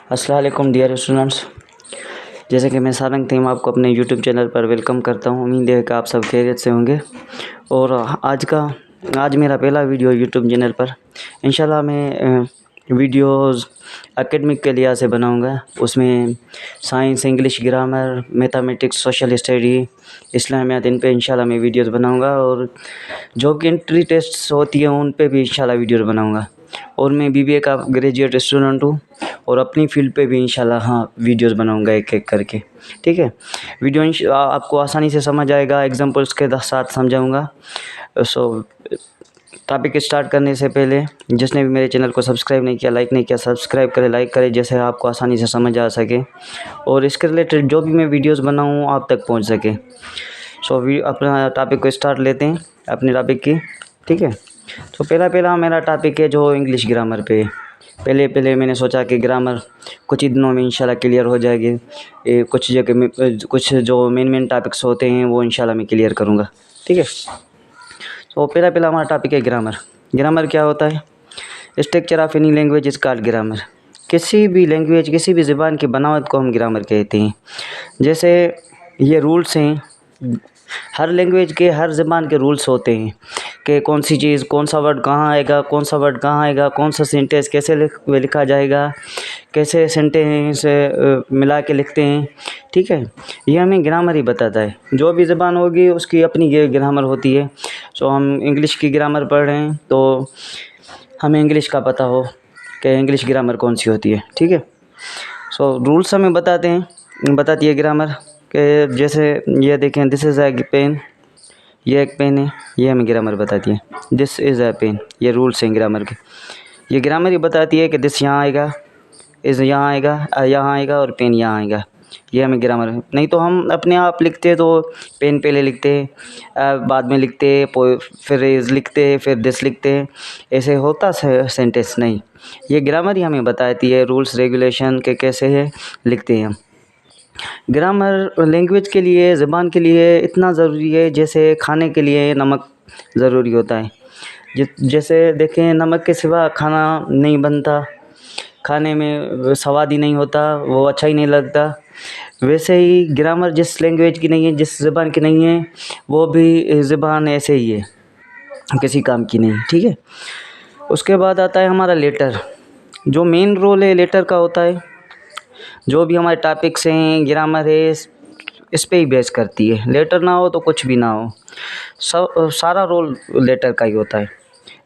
अस्सलाम वालेकुम dear students. जैसे कि मैं सारंग थीम आपको अपने यूट्यूब चैनल पर वेलकम करता हूँ। उम्मीद है कि आप सब खैरियत से होंगे। और आज मेरा पहला वीडियो यूट्यूब चैनल पर इंशाल्लाह मैं वीडियोस एकेडमिक के लिहाज से बनाऊंगा। उसमें science, English, grammar, mathematics, social study, इस्लामियात, इन पे इंशाल्लाह मैं वीडियोस बनाऊंगा। और जॉब की एंट्री टेस्ट्स होती हैं उन पे भी इंशाल्लाह वीडियोस बनाऊंगा। और मैं बीबीए का ग्रेजुएट स्टूडेंट हूँ और अपनी फील्ड पे भी इंशाल्लाह वीडियोस बनाऊंगा एक एक करके। ठीक है, वीडियो आपको आसानी से समझ आएगा, एग्जांपल्स के साथ समझाऊंगा। सो टॉपिक स्टार्ट करने से पहले जिसने भी मेरे चैनल को सब्सक्राइब नहीं किया, लाइक नहीं किया, सब्सक्राइब करें, लाइक करें, जैसे आपको आसानी से समझ आ सके और इसके रिलेटेड जो भी मैं वीडियोस बनाऊँ आप तक पहुँच सके। सो अपना टॉपिक को स्टार्ट लेते हैं अपने टॉपिक की। ठीक है, तो पहला मेरा टॉपिक है जो इंग्लिश ग्रामर पे। पहले मैंने सोचा कि ग्रामर कुछ ही दिनों में इंशाल्लाह क्लियर हो जाएगी। कुछ जगह में कुछ जो मेन टॉपिक्स होते हैं वो इंशाल्लाह मैं क्लियर करूँगा। ठीक है, तो पहला हमारा टॉपिक है ग्रामर। ग्रामर क्या होता है? Structure of any language is called grammar. किसी भी लैंग्वेज, किसी भी ज़बान की बनावट को हम ग्रामर कहते हैं। जैसे ये रूल्स हैं, हर लैंग्वेज के, हर ज़बान के रूल्स होते हैं कि कौन सी चीज़, कौन सा वर्ड कहाँ आएगा, कौन सा वर्ड कहाँ आएगा, कौन सा सेंटेंस कैसे लिखा जाएगा, कैसे सेंटेंस मिला के लिखते हैं। ठीक है, ये हमें ग्रामर ही बताता है। जो भी ज़बान होगी उसकी अपनी ये ग्रामर होती है। सो हम इंग्लिश की ग्रामर पढ़ रहे हैं तो हमें इंग्लिश का पता हो कि इंग्लिश ग्रामर कौन सी होती है। ठीक है, सो रूल्स हमें बताती है ग्रामर के। जैसे ये देखें, दिस इज़ ए पेन, ये एक पेन है, ये हमें ग्रामर बताती है। दिस इज़ अ पेन, ये रूल्स हैं ग्रामर के। ये ग्रामर ही बताती है कि दिस यहाँ आएगा, इज़ यहाँ आएगा और पेन यहाँ आएगा। ये हमें ग्रामर है। नहीं तो हम अपने आप लिखते तो पेन पहले लिखते, बाद में लिखते, फिर इज़ लिखते, फिर दिस लिखते, ऐसे होता सेंटेंस नहीं। ये ग्रामर ही हमें बताती है रूल्स रेगुलेशन के कैसे है लिखते हैं हम। ग्रामर लैंग्वेज के लिए, ज़बान के लिए इतना ज़रूरी है जैसे खाने के लिए नमक ज़रूरी होता है। जैसे देखें, नमक के सिवा खाना नहीं बनता, खाने में स्वाद ही नहीं होता, वो अच्छा ही नहीं लगता। वैसे ही ग्रामर जिस लैंग्वेज की नहीं है, जिस ज़बान की नहीं है, वो भी ज़बान ऐसे ही है, किसी काम की नहीं। ठीक है, उसके बाद आता है हमारा लेटर। जो मेन रोल है लेटर का होता है। जो भी हमारे टॉपिक्स हैं, ग्रामर है, इस पे ही बेस करती है। लेटर ना हो तो कुछ भी ना हो, सब सारा रोल लेटर का ही होता है।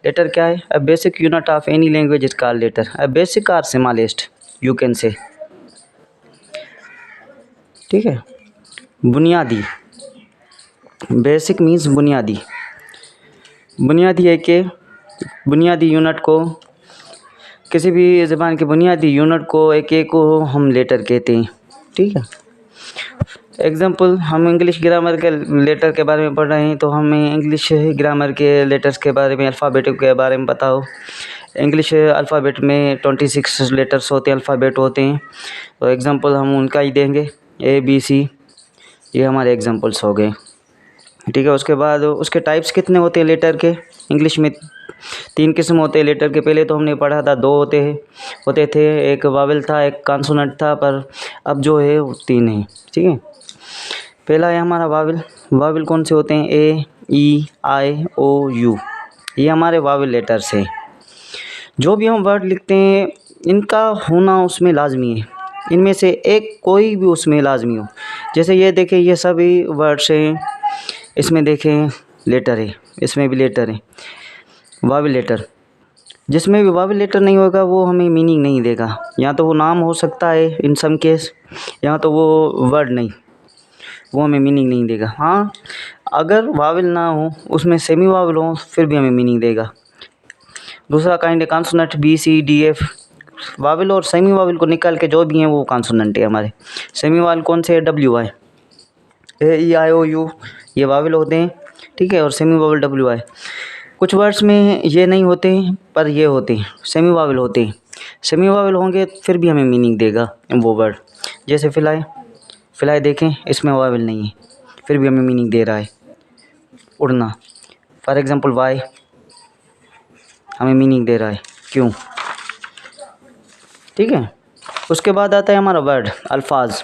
लेटर क्या है? A basic unit of any language is called letter. A basic or smallest you can say. ठीक है, बुनियादी, बेसिक मीन्स बुनियादी। बुनियादी है कि बुनियादी यूनिट को, किसी भी ज़बान के बुनियादी यूनिट को, एक को हम लेटर कहते हैं। ठीक है, एग्जाम्पल, हम इंग्लिश ग्रामर के लेटर के बारे में पढ़ रहे हैं तो हमें इंग्लिश ग्रामर के लेटर्स के बारे में, अल्फ़ाबेट के बारे में पता हो। इंग्लिश अल्फ़ाबेट में 26 लेटर्स होते हैं, अल्फ़ाबेट होते हैं। तो एग्जांपल हम उनका ही देंगे, ABC। ये हमारे एग्जांपल्स हो गए। ठीक है, उसके बाद उसके टाइप्स कितने होते हैं लेटर के? इंग्लिश में 3 किस्म होते हैं लेटर के। पहले तो हमने पढ़ा था 2 होते थे, एक वावेल था, एक कॉन्सोनेंट था, पर अब जो है वो 3 है। ठीक है, पहला है हमारा वावेल। वावेल कौन से होते हैं? A, E, I, O, U। ये हमारे वावेल लेटर्स हैं। जो भी हम वर्ड लिखते हैं इनका होना उसमें लाजमी है। इनमें से एक कोई भी उसमें लाजमी हो। जैसे ये देखें, ये सभी वर्ड्स हैं, इसमें देखें लेटर है, इसमें भी लेटर है, वावेल लेटर। जिसमें भी वावेल लेटर नहीं होगा वो हमें मीनिंग नहीं देगा। या तो वो नाम हो सकता है इन सम केस, या तो वो वर्ड नहीं, वो हमें मीनिंग नहीं देगा। हाँ, अगर वावेल ना हो, उसमें सेमी वावेल हो, फिर भी हमें मीनिंग देगा। दूसरा काइंड है consonant, B, C, D, F। Wavell और सेमी वावेल को निकाल के जो भी हैं वो कॉन्सोनेंट है हमारे। सेमी वावेल कौन से है? WI, A, E, I, O, U, ये वावेल होते हैं। ठीक है, और सेमी वावेल WI। कुछ वर्ड्स में ये नहीं होते हैं पर ये होते हैं, सेमी वावेल होते हैं। सेमी वावेल होंगे फिर भी हमें मीनिंग देगा वो वर्ड। जैसे फिलाई देखें, इसमें वावेल नहीं है, फिर भी हमें मीनिंग दे रहा है, उड़ना। फॉर एग्ज़ाम्पल वाई, हमें मीनिंग दे रहा है, क्यों। ठीक है, उसके बाद आता है हमारा वर्ड, अल्फाज।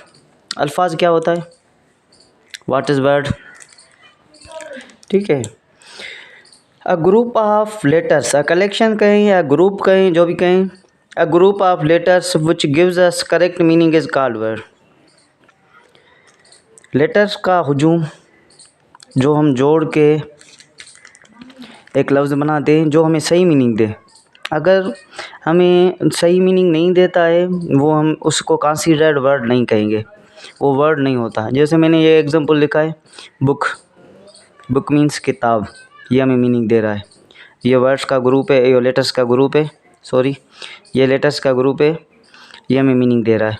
अल्फाज क्या होता है, व्हाट इज़ वर्ड, ठीक है। A group of letters, a collection कहें या ग्रुप कहें, जो भी कहें, a group of letters which gives us correct meaning is called word. Letters का हुजूम जो हम जोड़ के एक लफ्ज़ बनाते हैं जो हमें सही मीनिंग दे। अगर हमें सही मीनिंग नहीं देता है वो हम उसको कंसीडर्ड वर्ड नहीं कहेंगे, वो वर्ड नहीं होता। जैसे मैंने ये एग्जांपल लिखा है बुक, बुक मीन्स किताब, ये हमें मीनिंग दे रहा है। ये वर्ड्स का ग्रुप है, ये लेटर्स का ग्रुप है, सॉरी ये लेटर्स का ग्रुप है, ये हमें मीनिंग दे रहा है।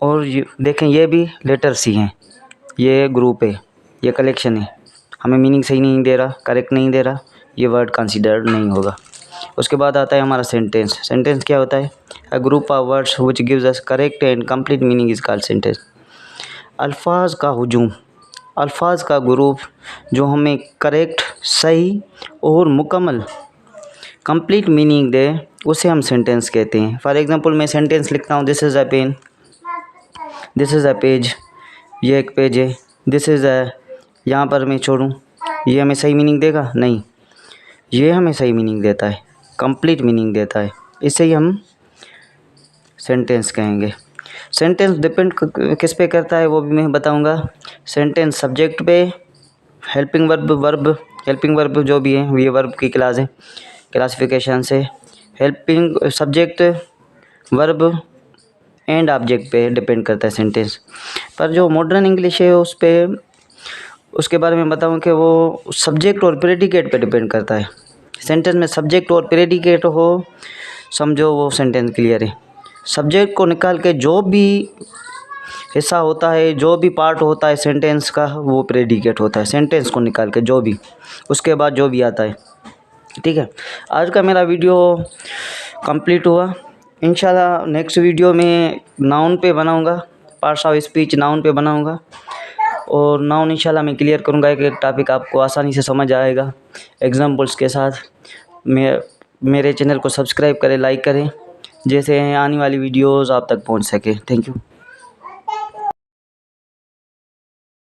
और ये देखें ये भी लेटर्स ही हैं, ये ग्रुप है, ये कलेक्शन है, हमें मीनिंग सही नहीं दे रहा, करेक्ट नहीं दे रहा, ये वर्ड कंसीडर्ड नहीं होगा। उसके बाद आता है हमारा सेंटेंस। सेंटेंस क्या होता है, a group of words which gives us correct and complete meaning is called sentence. अल्फाज का हुजूम, अल्फाज का ग्रुप जो हमें करेक्ट, सही और मुकम्मल कंप्लीट मीनिंग दे उसे हम सेंटेंस कहते हैं। फॉर एग्जांपल मैं सेंटेंस लिखता हूँ, this is a pen, this is a page, ये एक पेज है, दिस इज़ अ, यहाँ पर मैं छोड़ूँ, ये हमें सही मीनिंग देगा नहीं, ये हमें सही मीनिंग देता है, कंप्लीट मीनिंग देता है, इसे ही हम सेंटेंस कहेंगे। सेंटेंस डिपेंड किस पे करता है वो भी मैं बताऊंगा। सेंटेंस सब्जेक्ट पे, हेल्पिंग वर्ब जो भी है ये वर्ब की क्लास है, क्लासिफिकेशन से helping subject verb and object पे डिपेंड करता है सेंटेंस। पर जो मॉडर्न इंग्लिश है उस पे, उसके बारे में बताऊं कि वो सब्जेक्ट और प्रेडिकेट पे डिपेंड करता है। सेंटेंस में सब्जेक्ट और प्रेडिकेट हो, समझो वो सेंटेंस क्लियर है। सब्जेक्ट को निकाल के जो भी हिस्सा होता है, जो भी पार्ट होता है सेंटेंस का, वो प्रेडिकेट होता है। सेंटेंस को निकाल के जो भी, उसके बाद जो भी आता है, ठीक है। आज का मेरा वीडियो कंप्लीट हुआ। इंशाल्लाह नेक्स्ट वीडियो में नाउन पे बनाऊंगा, पार्ट्स ऑफ स्पीच नाउन पे बनाऊंगा, और नाउन इंशाल्लाह मैं क्लियर करूंगा। एक टॉपिक आपको आसानी से समझ आएगा एग्जांपल्स के साथ। मेरे चैनल को सब्सक्राइब करें, लाइक करें, जैसे आने वाली वीडियोस आप तक पहुंच सके। Thank you.